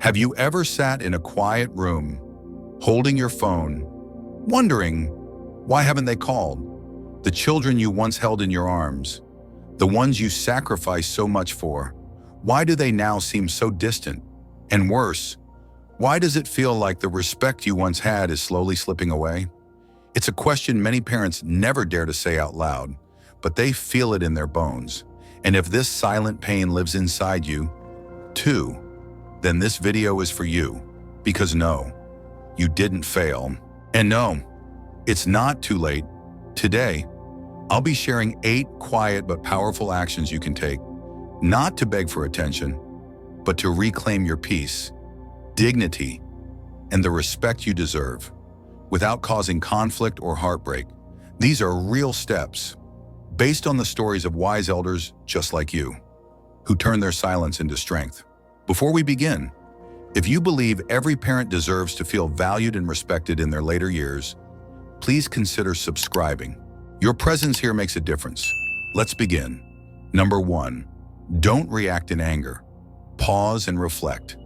Have you ever sat in a quiet room, holding your phone, wondering, why haven't they called? The children you once held in your arms, the ones you sacrificed so much for, why do they now seem so distant? And worse, why does it feel like the respect you once had is slowly slipping away? It's a question many parents never dare to say out loud, but they feel it in their bones. And if this silent pain lives inside you, too, then this video is for you. Because no, you didn't fail. And no, it's not too late. Today, I'll be sharing 8 quiet but powerful actions you can take, not to beg for attention, but to reclaim your peace, dignity, and the respect you deserve, without causing conflict or heartbreak. These are real steps, based on the stories of wise elders just like you, who turn their silence into strength. Before we begin, if you believe every parent deserves to feel valued and respected in their later years, please consider subscribing. Your presence here makes a difference. Let's begin. Number 1, don't react in anger. Pause and reflect.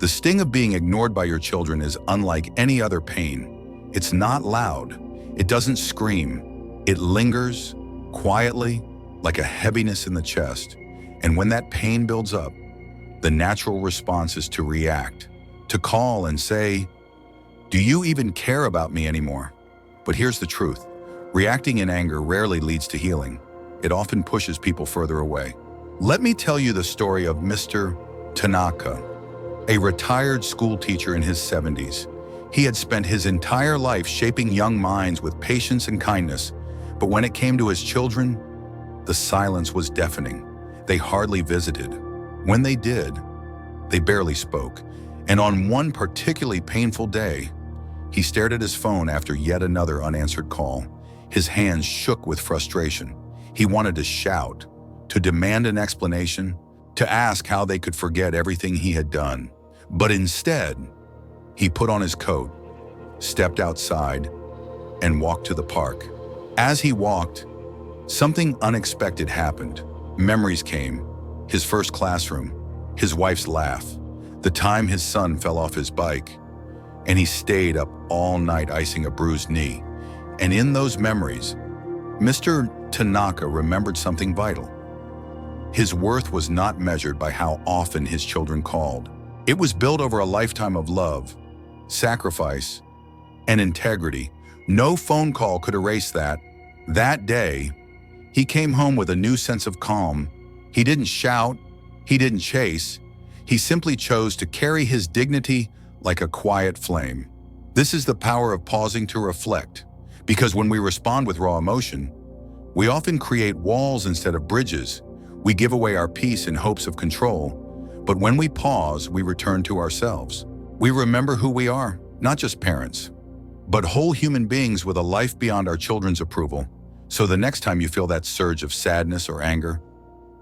The sting of being ignored by your children is unlike any other pain. It's not loud. It doesn't scream. It lingers quietly, like a heaviness in the chest. And when that pain builds up, the natural response is to react, to call and say, "Do you even care about me anymore?" But here's the truth. Reacting in anger rarely leads to healing. It often pushes people further away. Let me tell you the story of Mr. Tanaka, a retired school teacher in his 70s. He had spent his entire life shaping young minds with patience and kindness, but when it came to his children, the silence was deafening. They hardly visited. When they did, they barely spoke. And on one particularly painful day, he stared at his phone after yet another unanswered call. His hands shook with frustration. He wanted to shout, to demand an explanation, to ask how they could forget everything he had done. But instead, he put on his coat, stepped outside, and walked to the park. As he walked, something unexpected happened. Memories came. His first classroom, his wife's laugh, the time his son fell off his bike, and he stayed up all night icing a bruised knee. And in those memories, Mr. Tanaka remembered something vital. His worth was not measured by how often his children called. It was built over a lifetime of love, sacrifice, and integrity. No phone call could erase that. That day, he came home with a new sense of calm. He didn't shout, he didn't chase. He simply chose to carry his dignity like a quiet flame. This is the power of pausing to reflect, because when we respond with raw emotion, we often create walls instead of bridges. We give away our peace in hopes of control, but when we pause, we return to ourselves. We remember who we are, not just parents, but whole human beings with a life beyond our children's approval. So the next time you feel that surge of sadness or anger,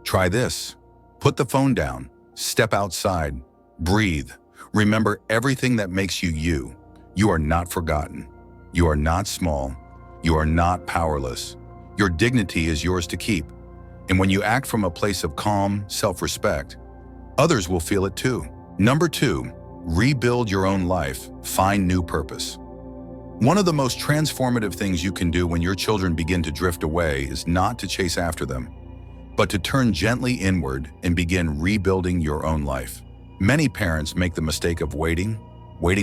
try this. Put the phone down, step outside, breathe. Remember everything that makes you you. You are not forgotten. You are not small. You are not powerless. Your dignity is yours to keep. And when you act from a place of calm, self-respect, others will feel it too. Number 2, rebuild your own life. Find new purpose. One of the most transformative things you can do when your children begin to drift away is not to chase after them, but to turn gently inward and begin rebuilding your own life. Many parents make the mistake of waiting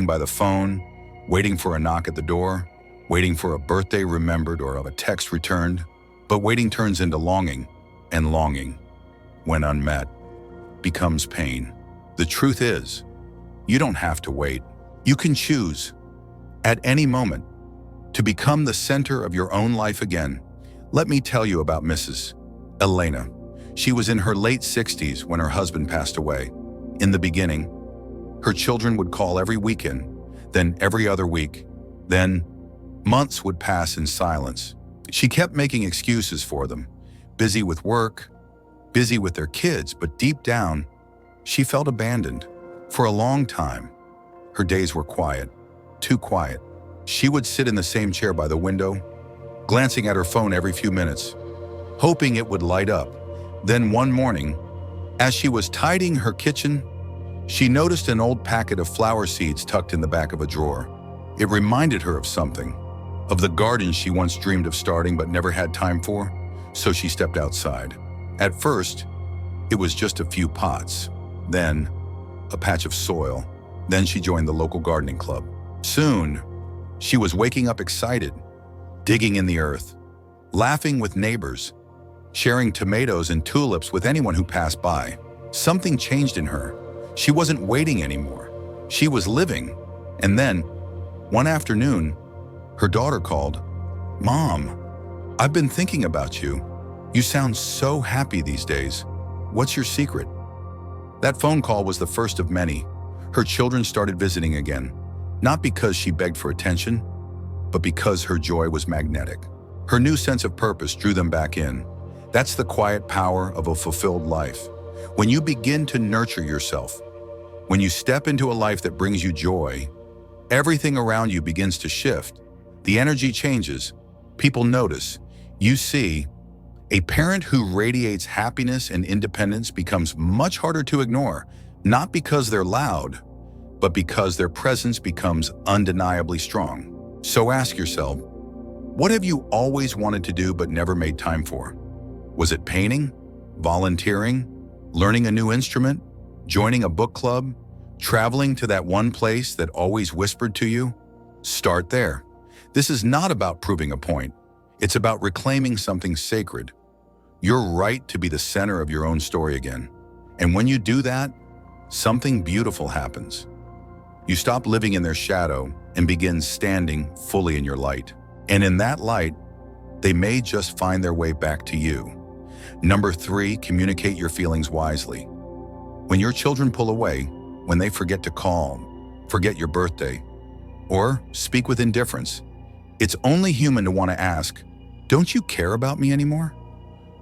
by the phone, waiting for a knock at the door, waiting for a birthday remembered or a text returned. But waiting turns into longing, and longing, when unmet, becomes pain. The truth is, you don't have to wait. You can choose, at any moment, to become the center of your own life again. Let me tell you about Mrs. Elena. She was in her late 60s when her husband passed away. In the beginning, her children would call every weekend, then every other week, then months would pass in silence. She kept making excuses for them, busy with work, busy with their kids, but deep down, she felt abandoned. For a long time, her days were quiet, too quiet. She would sit in the same chair by the window, glancing at her phone every few minutes, hoping it would light up. Then one morning, as she was tidying her kitchen, She noticed an old packet of flower seeds tucked in the back of a drawer. It reminded her of something, of the garden she once dreamed of starting but never had time for, so she stepped outside. At first, it was just a few pots, then a patch of soil. Then she joined the local gardening club. Soon, she was waking up excited, digging in the earth, laughing with neighbors, sharing tomatoes and tulips with anyone who passed by. Something changed in her. She wasn't waiting anymore. She was living. And then, one afternoon, her daughter called. "Mom, I've been thinking about you. You sound so happy these days. What's your secret?" That phone call was the first of many. Her children started visiting again, not because she begged for attention, but because her joy was magnetic. Her new sense of purpose drew them back in. That's the quiet power of a fulfilled life. When you begin to nurture yourself, when you step into a life that brings you joy, everything around you begins to shift. The energy changes. People notice. You see, a parent who radiates happiness and independence becomes much harder to ignore, not because they're loud, but because their presence becomes undeniably strong. So ask yourself, what have you always wanted to do but never made time for? Was it painting, volunteering, learning a new instrument, joining a book club, traveling to that one place that always whispered to you? Start there. This is not about proving a point. It's about reclaiming something sacred. You're right to be the center of your own story again. And when you do that, something beautiful happens. You stop living in their shadow and begin standing fully in your light. And in that light, they may just find their way back to you. Number 3, communicate your feelings wisely. When your children pull away, when they forget to call, forget your birthday, or speak with indifference, it's only human to want to ask, "Don't you care about me anymore?"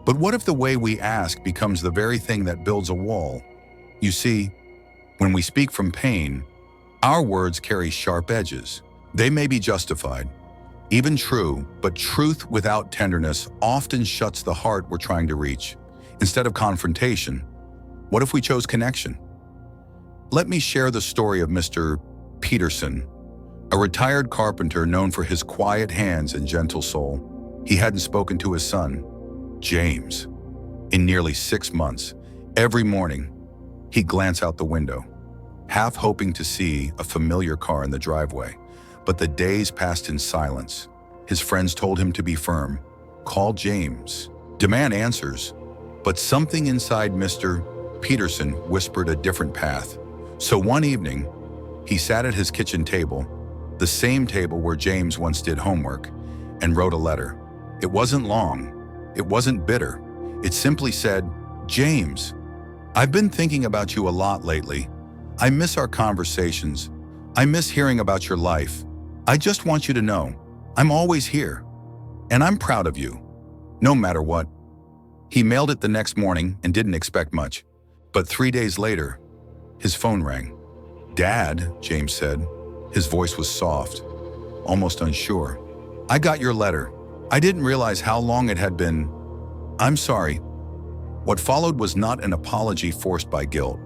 But what if the way we ask becomes the very thing that builds a wall? You see, when we speak from pain, our words carry sharp edges. They may be justified, even true, but truth without tenderness often shuts the heart we're trying to reach. Instead of confrontation, what if we chose connection? Let me share the story of Mr. Peterson, a retired carpenter known for his quiet hands and gentle soul. He hadn't spoken to his son, James, in nearly 6 months. Every morning, he'd glance out the window, half hoping to see a familiar car in the driveway. But the days passed in silence. His friends told him to be firm, call James, demand answers. But something inside Mr. Peterson whispered a different path. So one evening, he sat at his kitchen table, the same table where James once did homework, and wrote a letter. It wasn't long. It wasn't bitter. It simply said, "James, I've been thinking about you a lot lately. I miss our conversations. I miss hearing about your life. I just want you to know, I'm always here. And I'm proud of you, no matter what." He mailed it the next morning and didn't expect much. But 3 days later, his phone rang. "Dad," James said. His voice was soft, almost unsure. "I got your letter. I didn't realize how long it had been. I'm sorry." What followed was not an apology forced by guilt,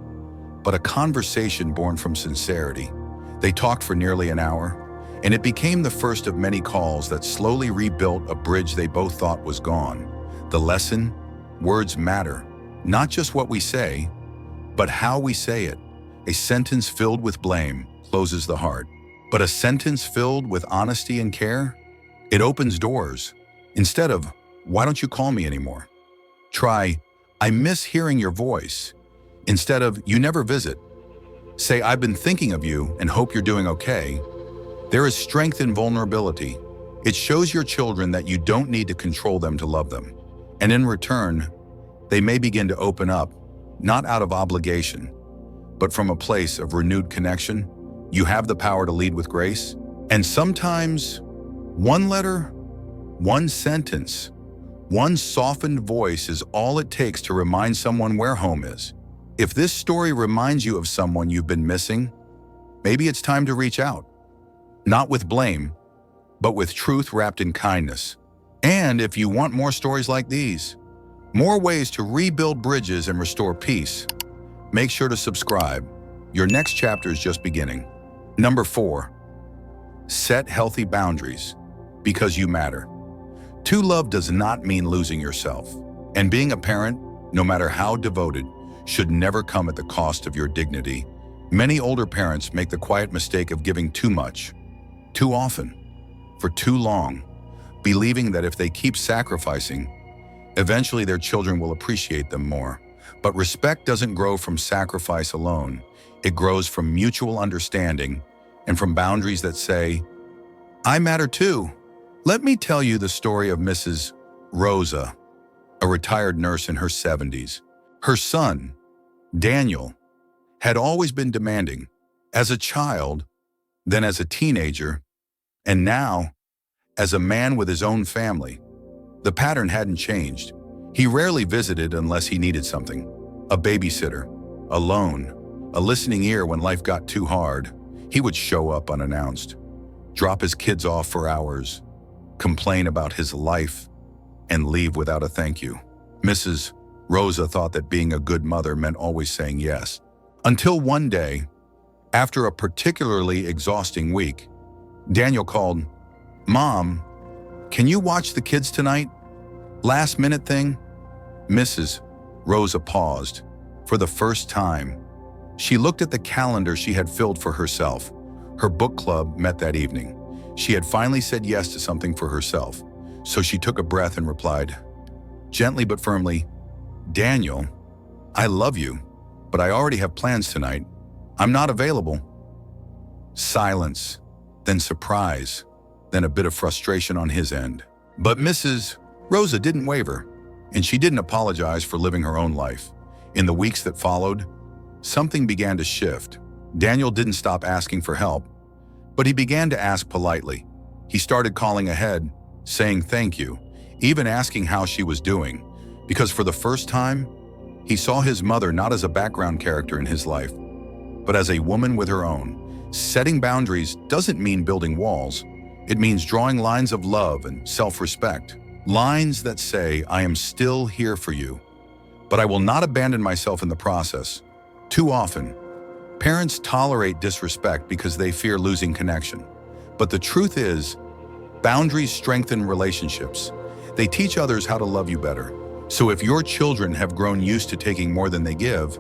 but a conversation born from sincerity. They talked for nearly an hour, and it became the first of many calls that slowly rebuilt a bridge they both thought was gone. The lesson? Words matter. Not just what we say, but how we say it. A sentence filled with blame closes the heart. But a sentence filled with honesty and care? It opens doors. Instead of, "Why don't you call me anymore?" Try, "I miss hearing your voice." Instead of, "You never visit." Say, "I've been thinking of you and hope you're doing okay." There is strength in vulnerability. It shows your children that you don't need to control them to love them. And in return, they may begin to open up, not out of obligation, but from a place of renewed connection. You have the power to lead with grace. And sometimes, one letter, one sentence, one softened voice is all it takes to remind someone where home is. If this story reminds you of someone you've been missing, maybe it's time to reach out. Not with blame, but with truth wrapped in kindness. And if you want more stories like these, more ways to rebuild bridges and restore peace, make sure to subscribe. Your next chapter is just beginning. Number 4, set healthy boundaries because you matter. True love does not mean losing yourself. And being a parent, no matter how devoted, should never come at the cost of your dignity. Many older parents make the quiet mistake of giving too much, too often, for too long, believing that if they keep sacrificing, eventually their children will appreciate them more. But respect doesn't grow from sacrifice alone. It grows from mutual understanding and from boundaries that say, I matter too. Let me tell you the story of Mrs. Rosa, a retired nurse in her 70s. Her son, Daniel, had always been demanding, as a child, then as a teenager, and now as a man with his own family. The pattern hadn't changed. He rarely visited unless he needed something: a babysitter, a loan, a listening ear when life got too hard. He would show up unannounced, drop his kids off for hours, complain about his life, and leave without a thank you. Mrs. Rosa thought that being a good mother meant always saying yes. Until one day, after a particularly exhausting week, Daniel called, Mom, can you watch the kids tonight? Last minute thing? Mrs. Rosa paused. For the first time, she looked at the calendar she had filled for herself. Her book club met that evening. She had finally said yes to something for herself. So she took a breath and replied, gently but firmly, Daniel, I love you, but I already have plans tonight. I'm not available. Silence, then surprise, then a bit of frustration on his end. But Mrs. Rosa didn't waver, and she didn't apologize for living her own life. In the weeks that followed, something began to shift. Daniel didn't stop asking for help, but he began to ask politely. He started calling ahead, saying thank you, even asking how she was doing, because for the first time, he saw his mother not as a background character in his life, but as a woman with her own. Setting boundaries doesn't mean building walls. It means drawing lines of love and self-respect. Lines that say, I am still here for you, but I will not abandon myself in the process. Too often, parents tolerate disrespect because they fear losing connection. But the truth is, boundaries strengthen relationships. They teach others how to love you better. So if your children have grown used to taking more than they give,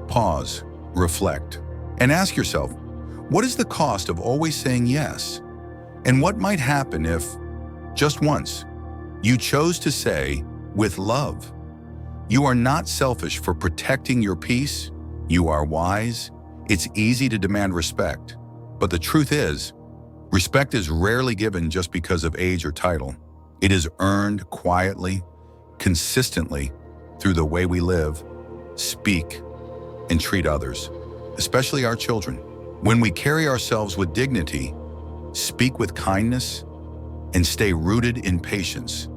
pause, reflect, and ask yourself, what is the cost of always saying yes? And what might happen if, just once, you chose to say, with love? You are not selfish for protecting your peace. You are wise. It's easy to demand respect. But the truth is, respect is rarely given just because of age or title. It is earned quietly, consistently, through the way we live, speak, and treat others, especially our children. When we carry ourselves with dignity, speak with kindness, and stay rooted in patience,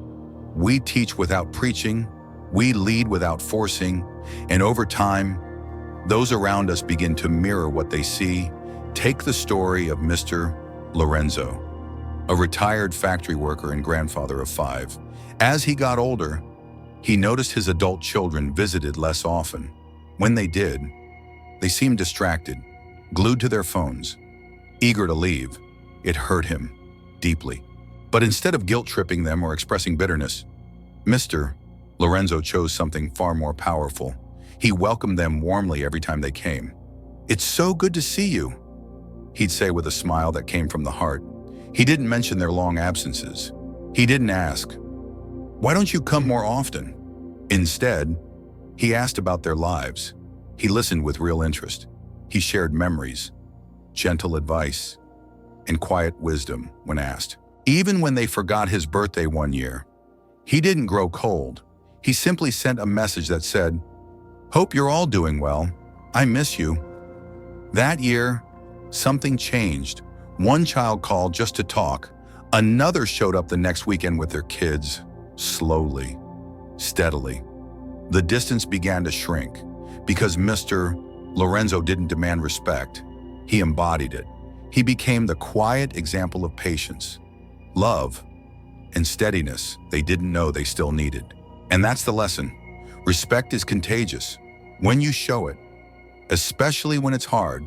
we teach without preaching, we lead without forcing, and over time, those around us begin to mirror what they see. Take the story of Mr. Lorenzo, a retired factory worker and grandfather of 5. As he got older, he noticed his adult children visited less often. When they did, they seemed distracted, glued to their phones, eager to leave. It hurt him deeply. But instead of guilt-tripping them or expressing bitterness, Mr. Lorenzo chose something far more powerful. He welcomed them warmly every time they came. It's so good to see you, he'd say with a smile that came from the heart. He didn't mention their long absences. He didn't ask, why don't you come more often? Instead, he asked about their lives. He listened with real interest. He shared memories, gentle advice, and quiet wisdom when asked. Even when they forgot his birthday one year, he didn't grow cold. He simply sent a message that said, hope you're all doing well. I miss you. That year, something changed. One child called just to talk. Another showed up the next weekend with their kids. Slowly, steadily, the distance began to shrink because Mr. Lorenzo didn't demand respect. He embodied it. He became the quiet example of patience, love, and steadiness they didn't know they still needed. And that's the lesson. Respect is contagious when you show it, especially when it's hard,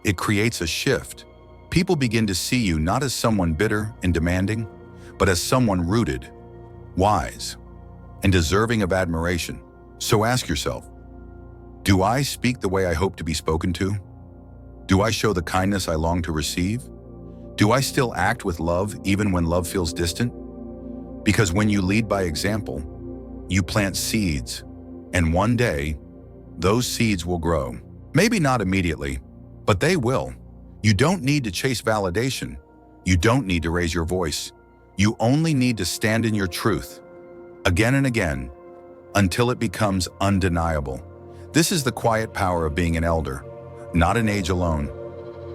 it creates a shift. People begin to see you not as someone bitter and demanding, but as someone rooted, wise, and deserving of admiration. So ask yourself, do I speak the way I hope to be spoken to? Do I show the kindness I long to receive? Do I still act with love even when love feels distant? Because when you lead by example, you plant seeds, and one day, those seeds will grow. Maybe not immediately, but they will. You don't need to chase validation. You don't need to raise your voice. You only need to stand in your truth, again and again, until it becomes undeniable. This is the quiet power of being an elder, not in age alone,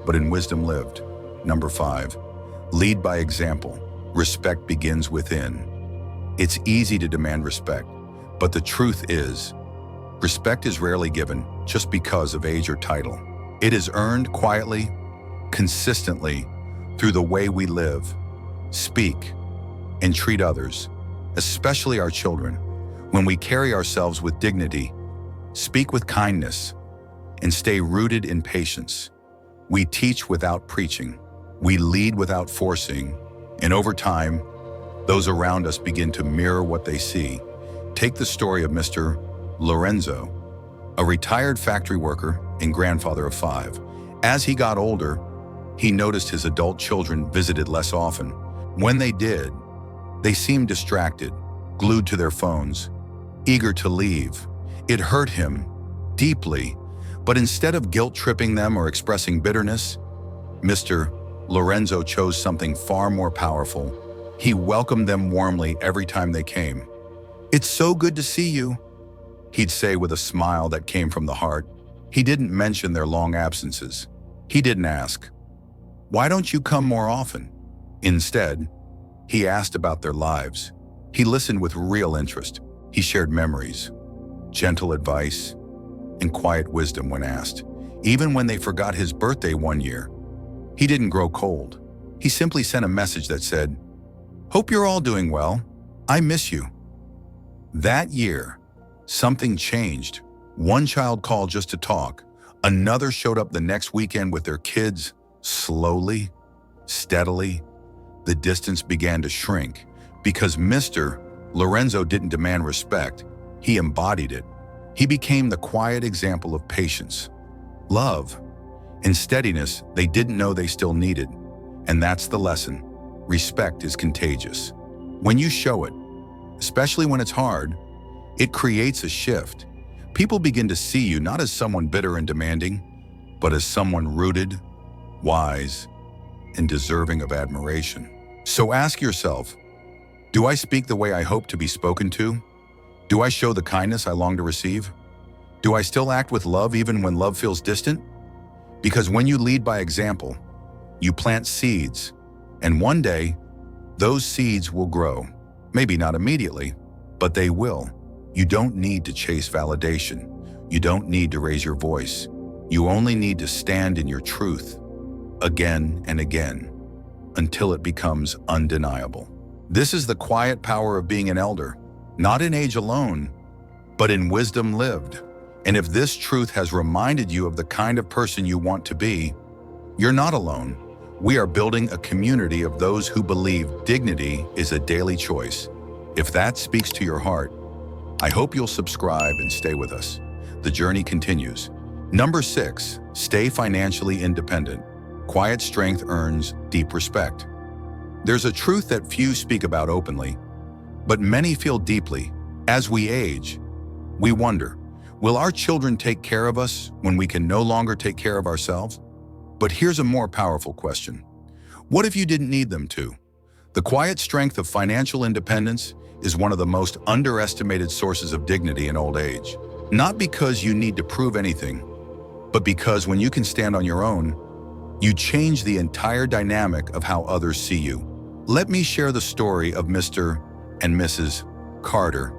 but in wisdom lived. Number 5, lead by example. Respect begins within. It's easy to demand respect, but the truth is, respect is rarely given just because of age or title. It is earned quietly, consistently, through the way we live, speak, and treat others, especially our children. When we carry ourselves with dignity, speak with kindness, and stay rooted in patience, we teach without preaching. We lead without forcing, and over time, those around us begin to mirror what they see. Take the story of Mr. Lorenzo, a retired factory worker and grandfather of 5. As he got older, he noticed his adult children visited less often. When they did, they seemed distracted, glued to their phones, eager to leave. It hurt him deeply, but instead of guilt-tripping them or expressing bitterness, Mr. Lorenzo chose something far more powerful. He welcomed them warmly every time they came. "It's so good to see you," he'd say with a smile that came from the heart. He didn't mention their long absences. He didn't ask, "Why don't you come more often?" Instead, he asked about their lives. He listened with real interest. He shared memories, gentle advice, and quiet wisdom when asked. Even when they forgot his birthday one year, he didn't grow cold. He simply sent a message that said, "Hope you're all doing well. I miss you." That year, something changed. One child called just to talk. Another showed up the next weekend with their kids. Slowly, steadily, the distance began to shrink because Mr. Lorenzo didn't demand respect. He embodied it. He became the quiet example of patience, love, and steadiness they didn't know they still needed. And that's the lesson. Respect is contagious. When you show it, especially when it's hard, it creates a shift. People begin to see you not as someone bitter and demanding, but as someone rooted, wise, and deserving of admiration. So ask yourself, do I speak the way I hope to be spoken to? Do I show the kindness I long to receive? Do I still act with love even when love feels distant? Because when you lead by example, you plant seeds, and one day, those seeds will grow. Maybe not immediately, but they will. You don't need to chase validation. You don't need to raise your voice. You only need to stand in your truth, again and again, until it becomes undeniable. This is the quiet power of being an elder, not in age alone, but in wisdom lived. And if this truth has reminded you of the kind of person you want to be, you're not alone. We are building a community of those who believe dignity is a daily choice. If that speaks to your heart, I hope you'll subscribe and stay with us. The journey continues. Number 6, stay financially independent. Quiet strength earns deep respect. There's a truth that few speak about openly, but many feel deeply. As we age, we wonder, will our children take care of us when we can no longer take care of ourselves? But here's a more powerful question. What if you didn't need them to? The quiet strength of financial independence is one of the most underestimated sources of dignity in old age. Not because you need to prove anything, but because when you can stand on your own, you change the entire dynamic of how others see you. Let me share the story of Mr. and Mrs. Carter,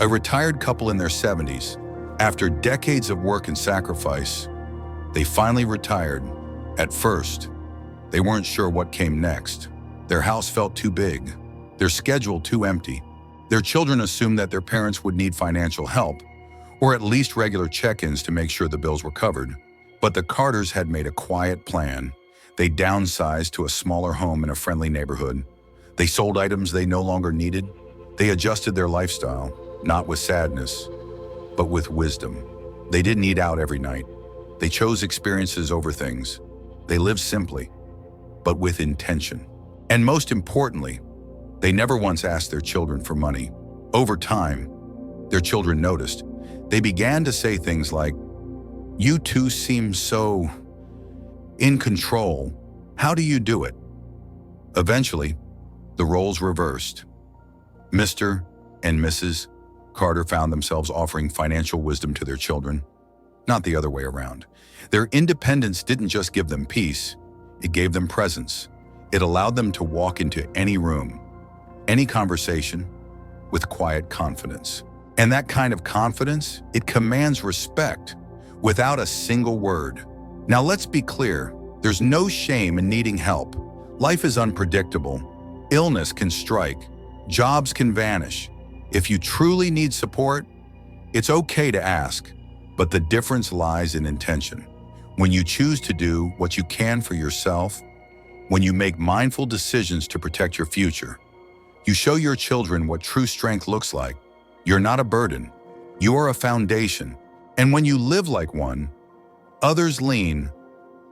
a retired couple in their 70s. After decades of work and sacrifice, they finally retired. At first, they weren't sure what came next. Their house felt too big, their schedule too empty. Their children assumed that their parents would need financial help, or at least regular check-ins to make sure the bills were covered. But the Carters had made a quiet plan. They downsized to a smaller home in a friendly neighborhood. They sold items they no longer needed. They adjusted their lifestyle, not with sadness, but with wisdom. They didn't eat out every night. They chose experiences over things. They lived simply, but with intention. And most importantly, they never once asked their children for money. Over time, their children noticed. They began to say things like, "You two seem so in control. How do you do it?" Eventually, the roles reversed. Mr. and Mrs. Carter found themselves offering financial wisdom to their children, not the other way around. Their independence didn't just give them peace, it gave them presence. It allowed them to walk into any room, any conversation, with quiet confidence. And that kind of confidence, it commands respect without a single word. Now let's be clear, there's no shame in needing help. Life is unpredictable. Illness can strike. Jobs can vanish. If you truly need support, it's okay to ask, but the difference lies in intention. When you choose to do what you can for yourself, when you make mindful decisions to protect your future, you show your children what true strength looks like. You're not a burden. You are a foundation. And when you live like one, others lean,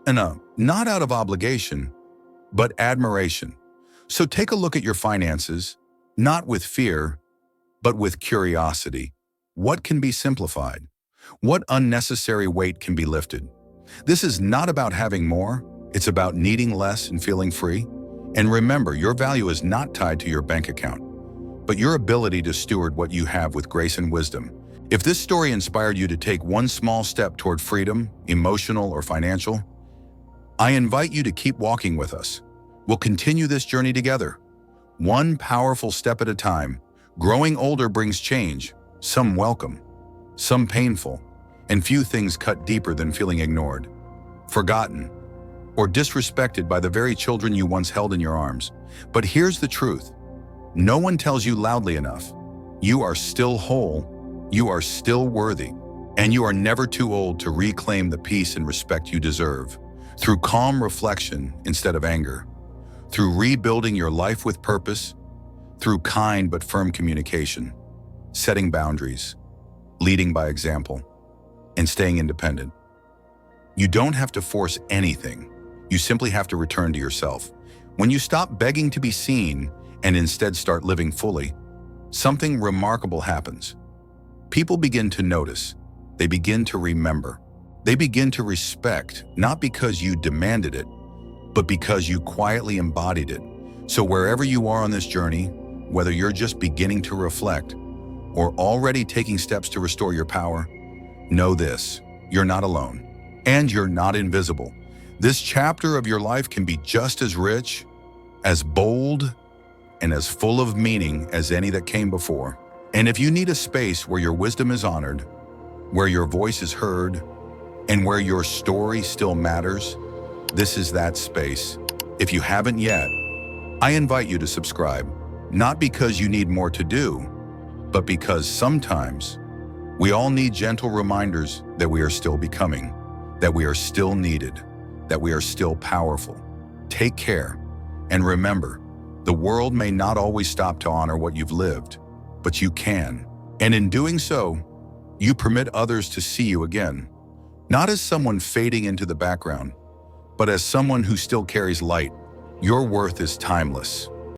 not out of obligation, but admiration. So take a look at your finances, not with fear, but with curiosity. What can be simplified? What unnecessary weight can be lifted? This is not about having more, it's about needing less and feeling free. And remember, your value is not tied to your bank account, but your ability to steward what you have with grace and wisdom. If this story inspired you to take one small step toward freedom, emotional or financial, I invite you to keep walking with us. We'll continue this journey together, one powerful step at a time. Growing older brings change, some welcome, some painful, and few things cut deeper than feeling ignored, forgotten, or disrespected by the very children you once held in your arms. But here's the truth. No one tells you loudly enough. You are still whole, you are still worthy, and you are never too old to reclaim the peace and respect you deserve. Through calm reflection instead of anger, through rebuilding your life with purpose, through kind but firm communication, setting boundaries, leading by example, and staying independent. You don't have to force anything. You simply have to return to yourself. When you stop begging to be seen and instead start living fully, something remarkable happens. People begin to notice. They begin to remember. They begin to respect, not because you demanded it, but because you quietly embodied it. So wherever you are on this journey, whether you're just beginning to reflect or already taking steps to restore your power, know this: you're not alone, and you're not invisible. This chapter of your life can be just as rich, as bold, and as full of meaning as any that came before. And if you need a space where your wisdom is honored, where your voice is heard, and where your story still matters, this is that space. If you haven't yet, I invite you to subscribe, not because you need more to do, but because sometimes we all need gentle reminders that we are still becoming, that we are still needed, that we are still powerful. Take care, and remember, the world may not always stop to honor what you've lived, but you can. And in doing so, you permit others to see you again, not as someone fading into the background, but as someone who still carries light. Your worth is timeless.